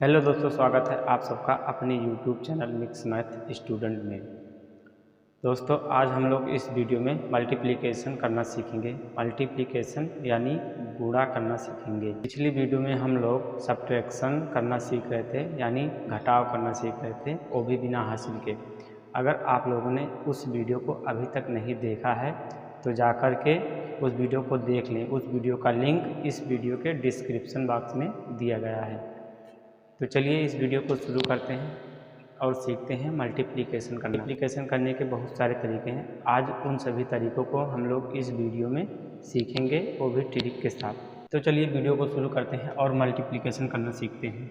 Hello दोस्तों, स्वागत है आप सबका अपने YouTube channel mix math student में। दोस्तों, आज हम लोग इस वीडियो में मल्टीप्लिकेशन करना सीखेंगे। मल्टीप्लिकेशन यानी गुणा करना सीखेंगे। पिछली वीडियो में हम लोग सब्ट्रैक्शन करना सीख रहे थे, यानी घटाव करना सीख रहे थे, वो भी बिना हासिल के। अगर आप लोगों ने उस वीडियो को अभी तक नहीं देखा है तो जा कर के उस वीडियो को देख लें। उस वीडियो का लिंक इस वीडियो के डिस्क्रिप्शन बॉक्स में दिया गया है। तो चलिए इस वीडियो को शुरू करते हैं और सीखते हैं मल्टीप्लिकेशन करना। मल्टीप्लिकेशन करने के बहुत सारे तरीके हैं। आज उन सभी तरीकों को हम लोग इस वीडियो में सीखेंगे, वो भी ट्रिक के साथ। तो चलिए वीडियो को शुरू करते हैं और मल्टीप्लिकेशन करना सीखते हैं।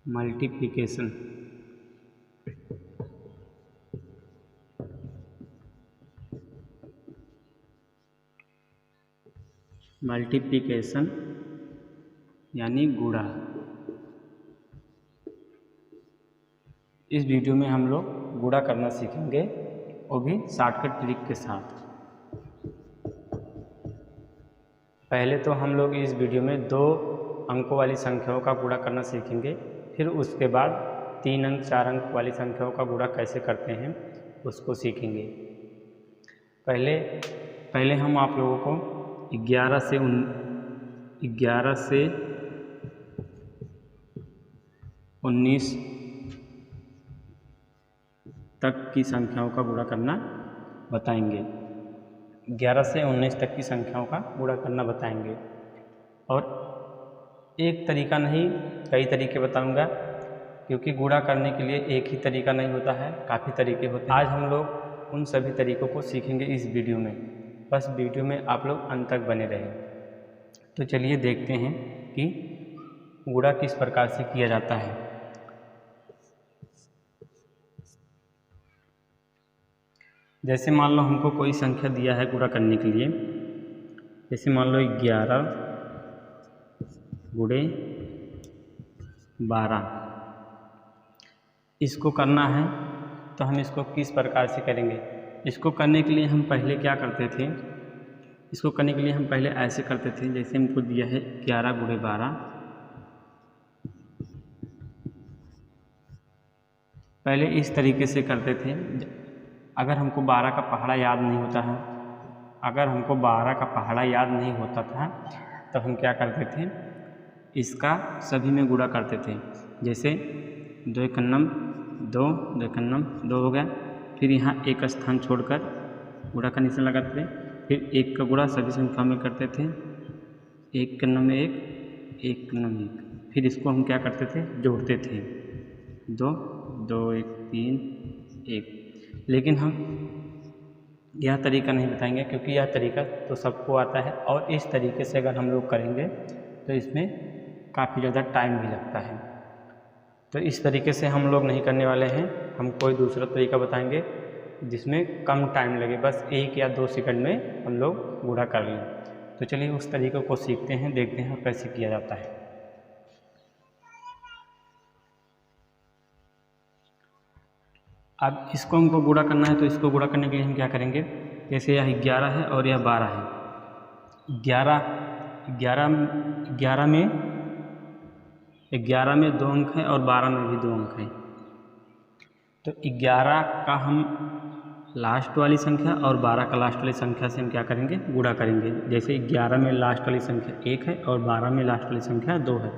मल्टीप्लिकेशन मल्टीप्लिकेशन यानी गुणा। इस वीडियो में हम लोग गुणा करना सीखेंगे, वो भी शॉर्टकट ट्रिक के साथ। पहले तो हम लोग इस वीडियो में 2 अंकों वाली संख्याओं का गुणा करना सीखेंगे, फिर उसके बाद 3 अंक 4 अंक वाली संख्याओं का गुणा कैसे करते हैं उसको सीखेंगे। पहले हम आप लोगों को 11 से 19 तक की संख्याओं का गुणा करना बताएंगे। 11 से 19 तक की संख्याओं का गुणा करना बताएंगे। और एक तरीका नहीं, कई तरीके बताऊंगा, क्योंकि गुणा करने के लिए एक ही तरीका नहीं होता है, काफ़ी तरीके होते हैं। आज हम लोग उन सभी तरीकों को सीखेंगे इस वीडियो में। बस वीडियो में आप लोग अंत तक बने रहें। तो चलिए देखते हैं कि गुणा किस प्रकार से किया जाता है। जैसे मान लो हमको कोई संख्या दिया है गुणा करने के लिए। जैसे मान लो 11 गुणे 12, इसको करना है तो हम इसको किस प्रकार से करेंगे। इसको करने के लिए हम पहले क्या करते थे, इसको करने के लिए हम पहले ऐसे करते थे। जैसे हमको दिया है 11 गुणे 12, पहले इस तरीके से करते थे। अगर हमको 12 का पहाड़ा याद नहीं होता है, अगर हमको 12 का पहाड़ा याद नहीं होता था तो हम क्या करते थे, इसका सभी में गुणा करते थे। जैसे 2 एकन्नम 2, 2 एकन्नम 2 हो गया। फिर यहाँ एक स्थान छोड़कर गुणा का निशान लगाते थे। फिर एक का गुणा सभी संख्याओं में करते थे, 1 के नम 1, 1 के नम 1। फिर इसको हम क्या करते थे, जोड़ते थे, 2 2 1 3 1। लेकिन हम यह तरीका नहीं बताएंगे, क्योंकि यह तरीका तो सबको आता है और इस तरीके से अगर हम लोग करेंगे तो इसमें काफ़ी ज़्यादा टाइम भी लगता है। तो इस तरीके से हम लोग नहीं करने वाले हैं। हम कोई दूसरा तरीका बताएंगे जिसमें कम टाइम लगे, बस 1 या 2 सेकंड में हम लोग गुणा कर लें। तो चलिए उस तरीके को सीखते हैं, देखते हैं कैसे किया जाता है। अब इसको हमको गुणा करना है, तो इसको गुणा करने के लिए हम क्या करेंगे। जैसे यह 11 है और यह 12 है। 11 में 2 अंक हैं और 12 में भी 2 अंक हैं। तो 11 का हम लास्ट वाली संख्या और 12 का लास्ट वाली संख्या से हम क्या करेंगे, गुणा करेंगे। जैसे 11 में लास्ट वाली संख्या 1 है और 12 में लास्ट वाली संख्या 2 है,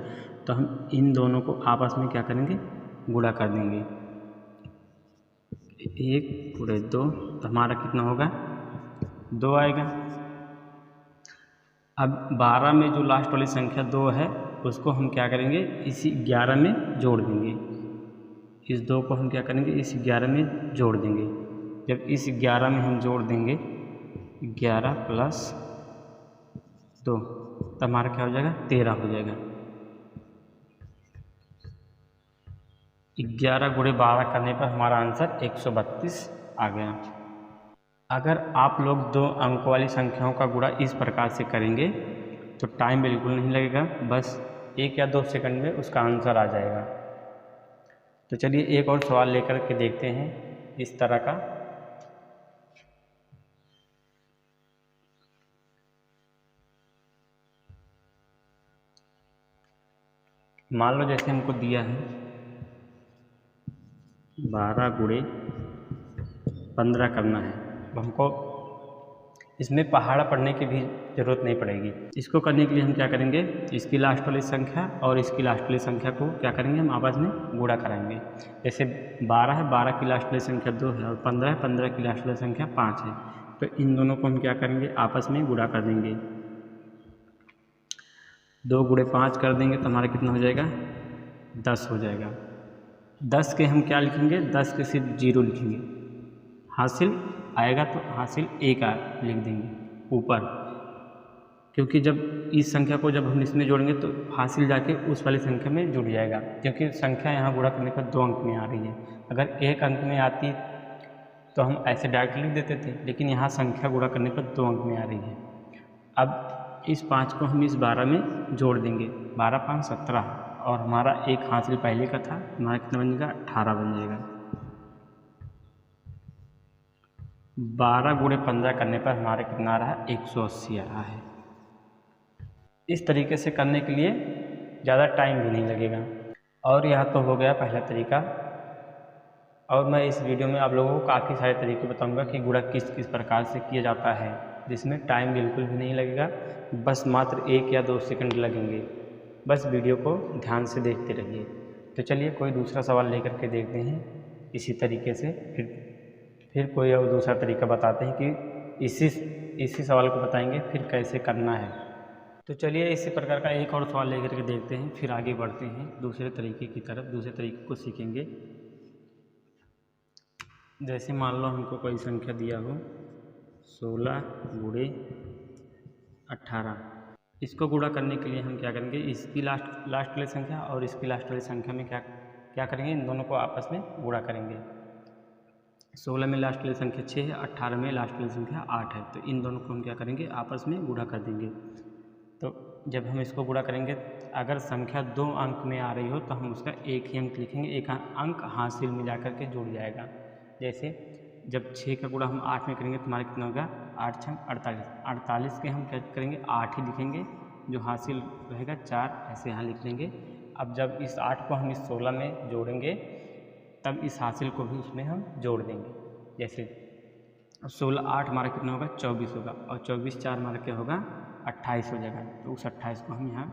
तो हम इन दोनों को आपस में क्या करेंगे, गुणा कर देंगे। 1 गुणे 2, तो हमारा कितना होगा, 2 आएगा। अब 12 में जो लास्ट वाली संख्या 2 है उसको हम क्या करेंगे, इसी 11 में जोड़ देंगे। इस 2 को हम क्या करेंगे, इस 11 में जोड़ देंगे। जब इस 11 में हम जोड़ देंगे 11 प्लस 2, तो हमारा क्या हो जाएगा, 13 हो जाएगा। 11 गुणे 12 करने पर हमारा आंसर 132 आ गया। अगर आप लोग 2 अंक वाली संख्याओं का गुणा इस प्रकार से करेंगे तो टाइम बिल्कुल नहीं लगेगा, बस 1 या 2 सेकंड में उसका आंसर आ जाएगा। तो चलिए एक और सवाल लेकर के देखते हैं इस तरह का। मान लो जैसे हमको दिया है 12 गुणे 15 करना है, तो हमको इसमें पहाड़ा पढ़ने की भी ज़रूरत नहीं पड़ेगी। इसको करने के लिए हम क्या करेंगे, इसकी लास्ट वाली संख्या और इसकी लास्ट वाली संख्या को क्या करेंगे, हम आपस में गुणा कराएंगे। जैसे 12 है, 12 की लास्ट वाली संख्या 2 है, और 15 है, 15 की लास्ट वाली संख्या 5 है। तो इन दोनों को हम क्या करेंगे, आपस में गुणा कर देंगे। 2 गुणे 5 कर देंगे तो हमारा कितना हो जाएगा, 10 हो जाएगा। 10 के हम क्या लिखेंगे, 10 के सिर्फ 0 लिखेंगे, हासिल आएगा तो हासिल 1 लिख देंगे ऊपर, क्योंकि जब इस संख्या को जब हम इसमें जोड़ेंगे तो हासिल जाके उस वाली संख्या में जुड़ जाएगा, क्योंकि संख्या यहाँ गुणा करने पर 2 अंक में आ रही है। अगर 1 अंक में आती तो हम ऐसे डायरेक्ट लिख देते थे, लेकिन यहाँ संख्या गुणा करने पर 2 अंक में आ रही है। अब इस 5 को हम इस 12 में जोड़ देंगे, 12 5 17, और हमारा 1 हासिल पहले का था, हमारा कितना बन जाएगा, 18 बन जाएगा। 12 गुणे 15 करने पर हमारा कितना आ रहा है, 180 आ रहा है। इस तरीके से करने के लिए ज़्यादा टाइम भी नहीं लगेगा। और यह तो हो गया पहला तरीका, और मैं इस वीडियो में आप लोगों को काफ़ी सारे तरीके बताऊंगा कि गुणा किस किस प्रकार से किया जाता है, जिसमें टाइम बिल्कुल भी नहीं लगेगा, बस मात्र 1 या 2 सेकंड लगेंगे। बस वीडियो को ध्यान से देखते रहिए। तो चलिए कोई दूसरा सवाल लेकर के देखते हैं इसी तरीके से, फिर कोई और दूसरा तरीका बताते हैं कि इसी सवाल को बताएंगे फिर कैसे करना है। तो चलिए इसी प्रकार का एक और सवाल लेकर के देखते हैं, फिर आगे बढ़ते हैं दूसरे तरीके की तरफ, दूसरे तरीके को सीखेंगे। जैसे मान लो हमको कोई संख्या दिया हो 16 गुणे 18, इसको गुणा करने के लिए हम क्या करेंगे, इसकी लास्ट वाली संख्या और इसकी लास्ट वाली संख्या में क्या करेंगे, इन दोनों को आपस में गुणा करेंगे। 16 में लास्ट वाली संख्या 6 है, 18 में लास्ट वाली संख्या 8 है, तो इन दोनों को हम क्या करेंगे, आपस में गुणा कर देंगे। तो जब हम इसको गुणा करेंगे, अगर संख्या 2 अंक में आ रही हो तो हम उसका 1 ही अंक लिखेंगे, 1 अंक हासिल में जाकर के जुड़ जाएगा। जैसे जब 6 का गुणा हम 8 में करेंगे तो हमारा कितना होगा, 8 6 48, 48 के हम क्या करेंगे, 8 ही लिखेंगे, जो हासिल रहेगा 4 ऐसे यहाँ लिख लेंगे। अब जब इस 8 को हम इस 16 में जोड़ेंगे तब इस हासिल को भी उसमें हम जोड़ देंगे। जैसे 16 8 हमारा कितना होगा, 24 होगा, और 24 4 हमारा क्या होगा, 28 हो जाएगा। तो उस 28 को हम यहाँ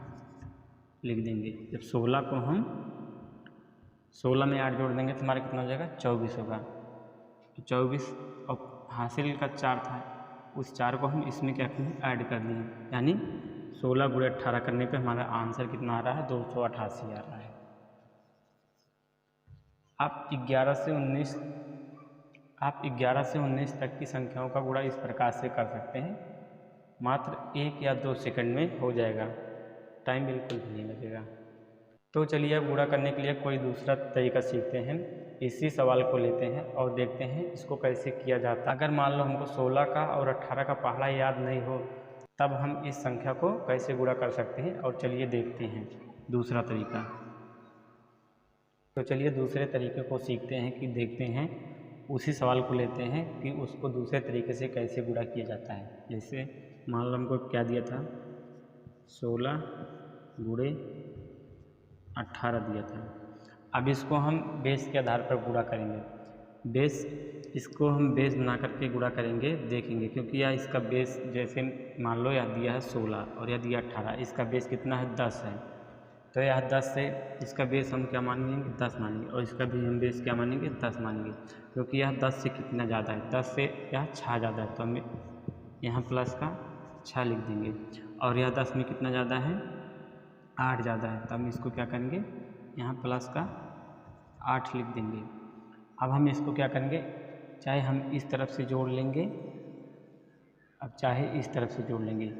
लिख देंगे। जब 16 को हम 16 में 8 जोड़ देंगे तो हमारा कितना हो जाएगा, 24 होगा। तो 24 और हासिल का 4 था, उस 4 को हम इसमें क्या करेंगे, ऐड कर दिए, यानी 16 गुणे 18 करने पे हमारा आंसर कितना आ रहा है, 288 आ रहा है। आप 11 से 19 तक की संख्याओं का गुणा इस प्रकार से कर सकते हैं, मात्र 1 या 2 सेकंड में हो जाएगा, टाइम बिल्कुल भी नहीं लगेगा। तो चलिए अब गुणा करने के लिए कोई दूसरा तरीका सीखते हैं। इसी सवाल को लेते हैं और देखते हैं इसको कैसे किया जाता है। अगर मान लो हमको 16 का और 18 का पहाड़ा याद नहीं हो, तब हम इस संख्या को कैसे गुणा कर सकते हैं, और चलिए देखते हैं दूसरा तरीका। तो चलिए दूसरे तरीके को सीखते हैं कि देखते हैं, उसी सवाल को लेते हैं कि उसको दूसरे तरीके से कैसे गुणा किया जाता है। जैसे मान लो हमको क्या दिया था, 16 गुणे 18 दिया था। अब इसको हम बेस के आधार पर गुणा करेंगे। इसको हम बेस बना करके गुणा करेंगे, देखेंगे, क्योंकि यह इसका बेस, जैसे मान लो यह दिया है 16 और यह दिया 18, इसका बेस कितना है, 10 है। तो यह 10 से इसका बेस हम क्या मानेंगे, 10 मानेंगे, और इसका भी हम बेस क्या मानेंगे, 10 मानेंगे, क्योंकि यह 10 से कितना ज़्यादा है, 10 से यह 6 ज़्यादा है, तो हम यहाँ प्लस का 6 लिख देंगे। और यह 10 में कितना ज़्यादा है, 8 ज़्यादा है, तो हम इसको क्या करेंगे, यहाँ प्लस का 8 लिख देंगे। अब हम इसको क्या करेंगे, चाहे हम इस तरफ से जोड़ लेंगे, अब चाहे इस तरफ से जोड़ लेंगे,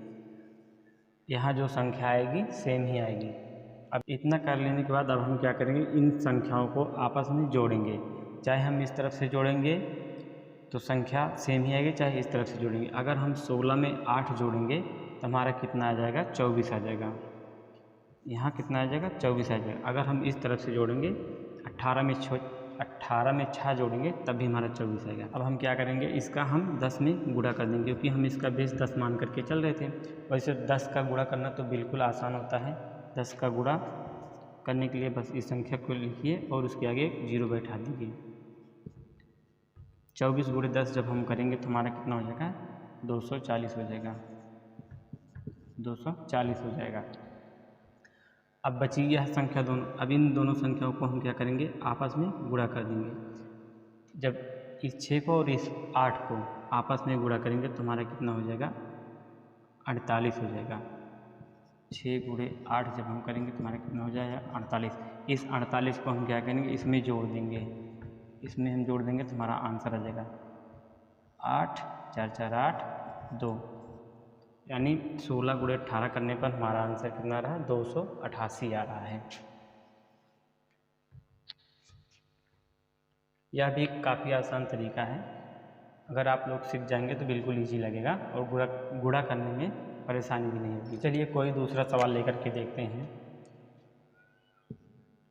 यहाँ जो संख्या आएगी सेम ही आएगी। अब इतना कर लेने के बाद अब हम क्या करेंगे, इन संख्याओं को आपस में जोड़ेंगे। चाहे हम इस तरफ से जोड़ेंगे तो संख्या सेम ही आएगी, चाहे इस तरफ से जोड़ेंगे। अगर हम 16 में 8 जोड़ेंगे तो हमारा कितना आ जाएगा, 24 आ जाएगा। यहाँ कितना आ जाएगा, 24 आ जाएगा। अगर हम इस तरफ से जोड़ेंगे 18 में 6 जोड़ेंगे तब भी हमारा 24 आएगा। अब हम क्या करेंगे, इसका हम 10 में गुणा कर देंगे, क्योंकि हम इसका बेस 10 मान करके चल रहे थे। वैसे 10 का गुणा करना तो बिल्कुल आसान होता है। 10 का गुणा करने के लिए बस इस संख्या को लिखिए और उसके आगे एक जीरो बैठा दीजिए। 24 गुणे 10 जब हम करेंगे तो हमारा कितना हो जाएगा, 240 हो जाएगा, 240 हो जाएगा। अब बची यह संख्या दोनों, अब इन दोनों संख्याओं को हम क्या करेंगे, आपस में गुणा कर देंगे। जब इस 6 को और इस 8 को आपस में गुणा करेंगे तो हमारा कितना हो जाएगा, 48 हो जाएगा। 6 गुणे 8 जब हम करेंगे तो हमारा कितना हो जाएगा, 48। इस 48 को हम क्या करेंगे, इसमें जोड़ देंगे, इसमें हम जोड़ देंगे तो हमारा आंसर आ जाएगा 8 4 4 8 2, यानी 16 गुणे 18 करने पर हमारा आंसर कितना रहा, 288 आ रहा है। यह भी काफ़ी आसान तरीका है, अगर आप लोग सीख जाएंगे तो बिल्कुल इजी लगेगा और गुणा करने में परेशानी भी नहीं होगी। चलिए कोई दूसरा सवाल लेकर के देखते हैं।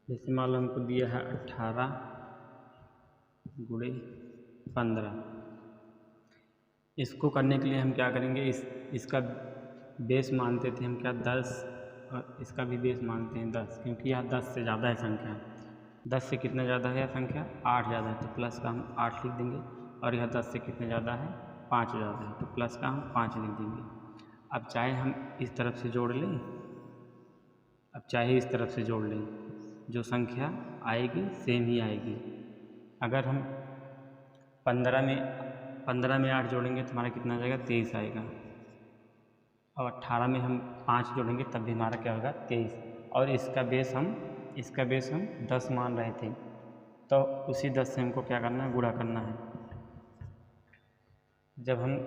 जैसे मान लो हमको दिया है 18 गुणे 15। इसको करने के लिए हम क्या करेंगे, इसका बेस मानते थे हम क्या, 10, और इसका भी बेस मानते हैं 10, क्योंकि यह 10 से ज़्यादा है संख्या। 10 से कितना ज़्यादा है संख्या, 8 ज़्यादा है, तो प्लस का हम 8 लिख देंगे। और यह 10 से कितना ज़्यादा है, 5 ज़्यादा है, तो प्लस का हम 5 लिख देंगे। अब चाहे हम इस तरफ से जोड़ लें, अब चाहे इस तरफ से जोड़ लें, जो संख्या आएगी सेम ही आएगी। अगर हम 15 में 8 जोड़ेंगे तो हमारा कितना आ जाएगा, 23 आएगा। और 18 में हम 5 जोड़ेंगे तब भी हमारा क्या होगा, 23। और इसका बेस हम 10 मान रहे थे, तो उसी 10 से हमको क्या करना है, गुणा करना है। जब हम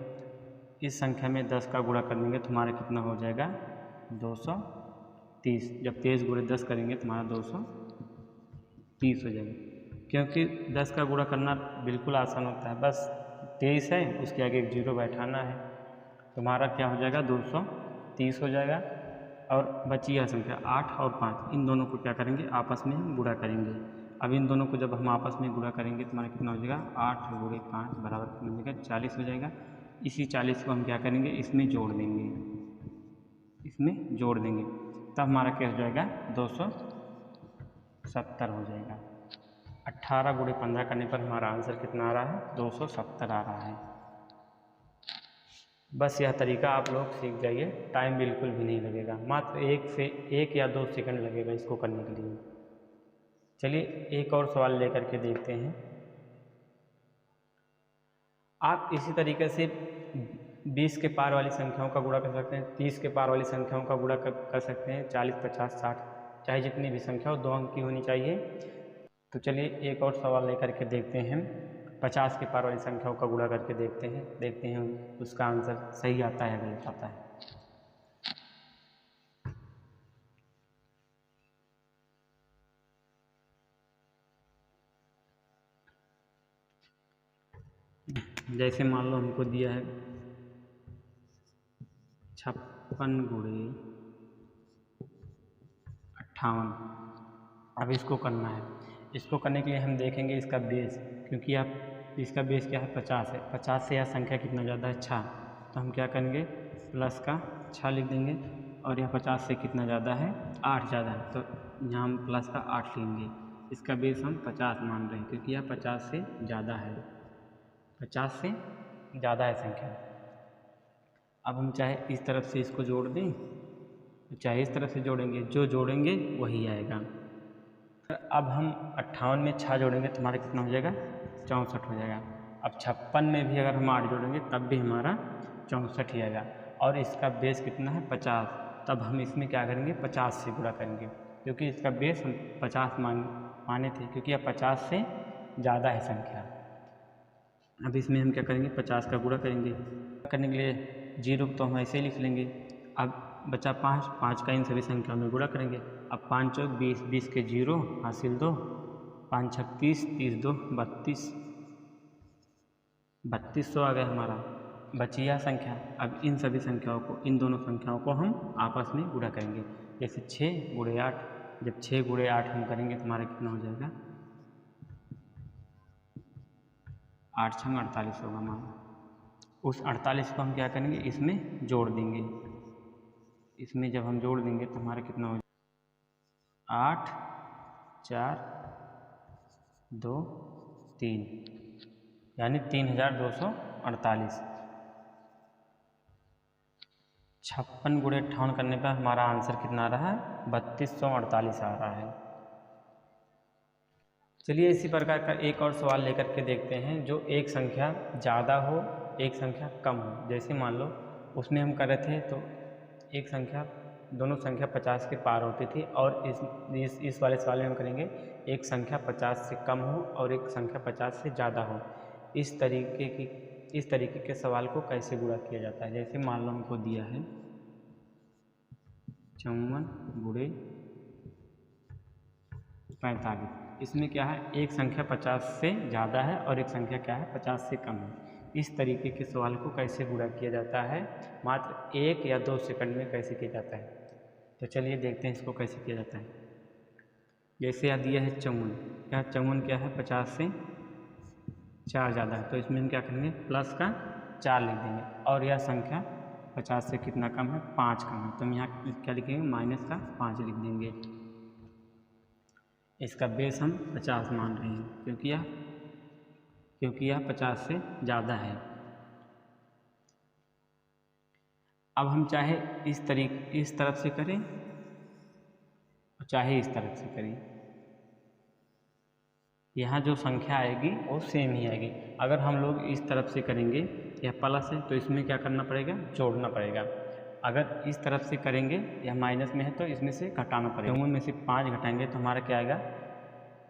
इस संख्या में 10 का गुणा कर देंगे तो हमारा कितना हो जाएगा, 230। जब 23 गुणे 10 करेंगे तो हमारा 230 हो जाएगा। क्योंकि 10 का गुणा करना बिल्कुल आसान होता है, बस 23 है उसके आगे एक जीरो बैठाना है, तुम्हारा क्या हो जाएगा, 230 हो जाएगा। और बची यह संख्या 8 और 5, इन दोनों को क्या करेंगे, आपस में गुणा करेंगे। अब इन दोनों को जब हम आपस में गुणा करेंगे तो हमारा कितना हो जाएगा, 8 गुणे 5 बराबर कितना हो जाएगा, 40 हो जाएगा। इसी 40 को हम क्या करेंगे, इसमें जोड़ देंगे, इसमें जोड़ देंगे, तब हमारा क्या हो जाएगा, 270 हो जाएगा। 18 गुणे 15 करने पर हमारा आंसर कितना आ रहा है, 270 आ रहा है। बस यह तरीका आप लोग सीख जाइए, टाइम बिल्कुल भी नहीं लगेगा, मात्र 1 या 2 सेकंड लगेगा इसको करने के लिए। चलिए एक और सवाल लेकर के देखते हैं। आप इसी तरीके से 20 के पार वाली संख्याओं का गुणा कर सकते हैं, 30 के पार वाली संख्याओं का गुणा कर सकते हैं, 40 50 60 चाहे जितनी भी संख्या हो 2 अंक की होनी चाहिए। तो चलिए एक और सवाल लेकर के देखते हैं, 50 के पार वाली संख्याओं का गुणा करके देखते हैं उसका आंसर सही आता है या गलत आता है। जैसे मान लो हमको दिया है 56 गुणे 58। अब इसको करना है, इसको करने के लिए हम देखेंगे इसका बेस, क्योंकि आप इसका बेस क्या है, 50 है, 50 से यह संख्या कितना ज़्यादा है, 6, तो हम क्या करेंगे, प्लस का 6 लिख देंगे। और यह 50 से कितना ज़्यादा है, 8 ज़्यादा है, तो यहाँ हम प्लस का 8 लेंगे। इसका बेस हम 50 मान रहे हैं, क्योंकि यह 50 से ज़्यादा है, 50 से ज़्यादा है संख्या। अब हम चाहे इस तरफ से इसको जोड़ दें, चाहे इस तरफ से जोड़ेंगे, जो जोड़ेंगे वही आएगा। अब हम 58 में 6 जोड़ेंगे तो हमारा कितना हो जाएगा, 64 हो जाएगा। अब 56 में भी अगर हम 8 जोड़ेंगे तब भी हमारा 64 ही आएगा। और इसका बेस कितना है, 50, तब हम इसमें क्या करेंगे, 50 से गुणा करेंगे, क्योंकि इसका बेस हम 50 माने थे, क्योंकि यह 50 से ज़्यादा है संख्या। अब इसमें हम क्या करेंगे, 50 का गुणा करेंगे, करने के लिए 0 तो हम ऐसे ही लिख लेंगे। अब बचा 5 का इन सभी संख्याओं में गुणा करेंगे। अब 5 चौक 20, 20 के 0 हासिल 2, 5 छक 30, 30 2 32, 3200 आ गया हमारा। बची यह संख्या, अब इन सभी संख्याओं को, इन दोनों संख्याओं को हम आपस में गुणा करेंगे। जैसे 6 गुणे 8, जब 6 गुणे 8 हम करेंगे तो हमारा कितना हो जाएगा, 8 छंग 48 होगा हमारा। उस 48 को हम क्या करेंगे, इसमें जोड़ देंगे, इसमें जब हम जोड़ देंगे तो हमारा कितना हो जाएगा, 8 4 2 3 यानी 3248। 56 गुणे 58 करने पर हमारा आंसर कितना आ रहा है? 3248 आ रहा है। चलिए इसी प्रकार का एक और सवाल लेकर के देखते हैं जो एक संख्या ज़्यादा हो एक संख्या कम हो। जैसे मान लो उसमें हम कर रहे थे तो एक संख्या दोनों संख्या 50 के पार होती थी और इस वाले सवाल में हम करेंगे एक संख्या 50 से कम हो और एक संख्या 50 से ज़्यादा हो। इस तरीके के सवाल को कैसे गुणा किया जाता है। जैसे मान लो हमको दिया है 54 गुणे 45। इसमें क्या है एक संख्या 50 से ज़्यादा है और एक संख्या क्या है 50 से कम है। इस तरीके के सवाल को कैसे गुणा किया जाता है मात्र 1 या 2 सेकंड में कैसे किया जाता है। तो चलिए देखते हैं इसको कैसे किया जाता है। जैसे यहाँ दिया है 54, यहाँ 54 क्या है 50 से 4 ज़्यादा है तो इसमें हम क्या करेंगे प्लस का 4 लिख देंगे और यह संख्या 50 से कितना कम है 5 कम है तो हम यहाँ क्या लिखेंगे माइनस का 5 लिख देंगे। इसका बेस हम 50 मान रहे हैं क्योंकि यह 50 से ज़्यादा है। अब हम चाहे इस तरफ से करें और चाहे इस तरफ से करें, यहाँ जो संख्या आएगी वो सेम ही आएगी। अगर हम लोग इस तरफ से करेंगे यह प्लस है तो इसमें क्या करना पड़ेगा जोड़ना पड़ेगा। अगर इस तरफ से करेंगे यह माइनस में है तो इसमें से घटाना पड़ेगा। 54 में से 5 घटाएंगे तो हमारा क्या आएगा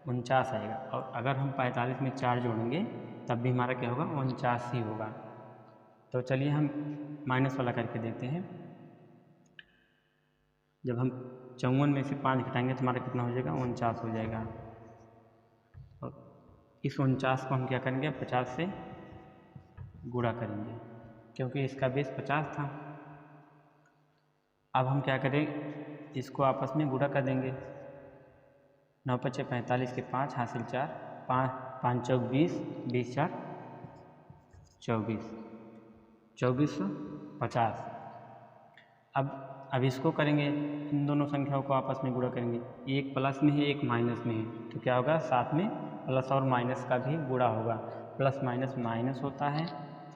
49 आएगा और अगर हम 45 में 4 जोड़ेंगे तब भी हमारा क्या होगा 49 ही होगा। तो चलिए हम माइनस वाला करके देखते हैं। जब हम 54 में से 5 घटाएंगे तो हमारा कितना हो जाएगा 49 हो जाएगा और इस 49 को हम क्या करेंगे 50 से गुणा करेंगे क्योंकि इसका बेस 50 था। अब हम क्या करें इसको आपस में गुणा कर देंगे। 9 × 5 = 45 के 5 हासिल 4 5 5 चौक 20 20 4 24 2450। अब इसको करेंगे इन दोनों संख्याओं को आपस में गुणा करेंगे। एक प्लस में है एक माइनस में है तो क्या होगा साथ में प्लस और माइनस का भी गुणा होगा। प्लस माइनस माइनस होता है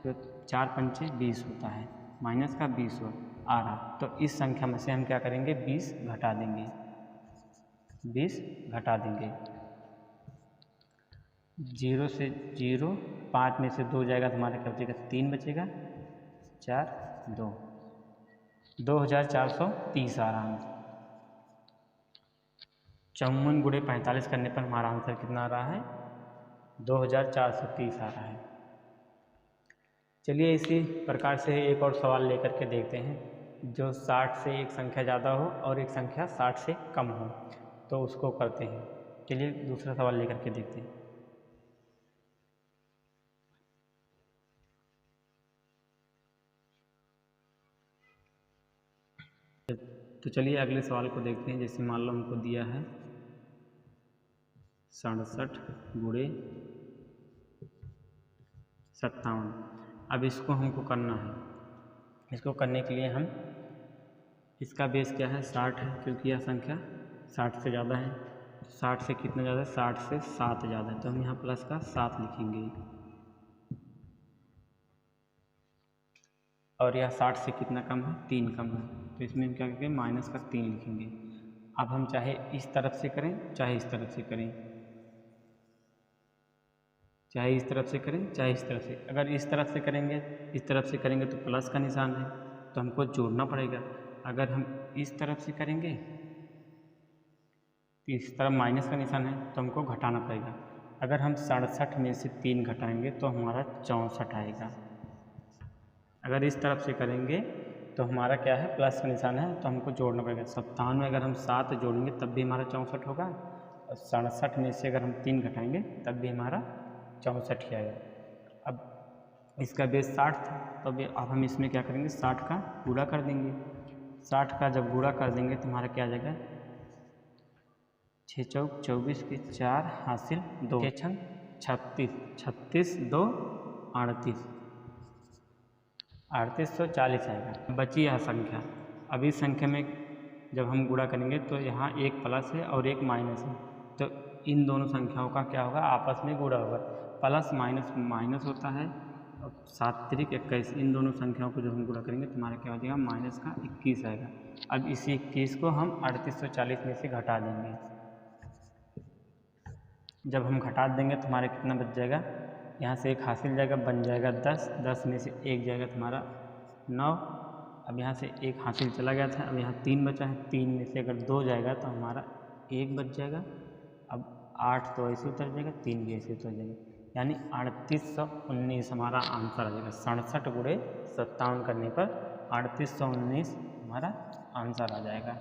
फिर 4 × 5 = 20 होता है माइनस का 20 आ रहा तो इस संख्या में से हम क्या करेंगे 20 घटा देंगे 20 घटा देंगे। 0 से 0 5 में से 2 जाएगा तो हमारा क्या बचेगा 3 बचेगा 4 2 2430 आ रहा है। 54 गुणे 45 करने पर हमारा आंसर कितना आ रहा है 2430 आ रहा है। चलिए इसी प्रकार से एक और सवाल लेकर के देखते हैं जो 60 से एक संख्या ज़्यादा हो और एक संख्या 60 से कम हो तो उसको करते हैं। चलिए दूसरा सवाल लेकर के देखते हैं। तो चलिए अगले सवाल को देखते हैं। जैसे मान लो हमको दिया है 67 गुणे 57। अब इसको हमको करना है। इसको करने के लिए हम इसका बेस क्या है 60 है क्योंकि यह संख्या 60 से ज़्यादा है। 60 से कितना ज़्यादा है 60 से 7 ज़्यादा है तो हम यहाँ प्लस का 7 लिखेंगे और यह 60 से कितना कम है 3 कम है तो इसमें हम क्या करेंगे माइनस का 3 लिखेंगे। अब हम चाहे इस तरफ से करें चाहे इस तरफ से करें चाहे इस तरफ से करें चाहे इस तरफ से। अगर इस तरफ से करेंगे तो प्लस का निशान है तो हमको जोड़ना पड़ेगा। अगर हम इस तरफ से करेंगे तो इस तरफ माइनस का निशान है तो हमको घटाना पड़ेगा। अगर हम 67 में से 3 घटाएंगे तो हमारा 64 आएगा। अगर इस तरफ से करेंगे तो हमारा क्या है प्लस का निशान है तो हमको जोड़ना पड़ेगा। 57 में अगर हम 7 जोड़ेंगे तब भी हमारा 64 होगा और 67 में से अगर हम 3 घटाएंगे तब भी हमारा 64 ही आएगा। अब इसका बेस 60 था तो अब हम इसमें क्या करेंगे 60 का गुणा कर देंगे। 60 का जब गुणा कर देंगे तो हमारा क्या आ जाएगा 6 चौक 24 के 4 हासिल 2 6 छंग 36 36 2 38 3840 आएगा। बची यह संख्या। अब इस संख्या में जब हम गुणा करेंगे तो यहाँ एक प्लस है और एक माइनस है, तो इन दोनों संख्याओं का क्या होगा, आपस में गुणा होगा। प्लस माइनस माइनस होता है और 7 त्रिक 21, इन दोनों संख्याओं को जब हम गुणा करेंगे तो हमारा क्या हो जाएगा, माइनस का 21 आएगा। अब इसी 21 को हम 3840 में से घटा देंगे। जब हम घटा देंगे तो हमारा कितना बच जाएगा, यहाँ से एक हासिल जाएगा, बन जाएगा 10, 10 में से एक जाएगा तुम्हारा 9। अब यहाँ से एक हासिल चला गया था, अब यहाँ 3 बचा है, 3 में से अगर 2 जाएगा तो हमारा 1 बच जाएगा। अब 8 तो ऐसे उतर जाएगा, 3 भी ऐसे उतर जाएगा, यानी 3819 हमारा आंसर आ जाएगा। 67 गुणे 57 करने पर 3819 हमारा आंसर आ जाएगा।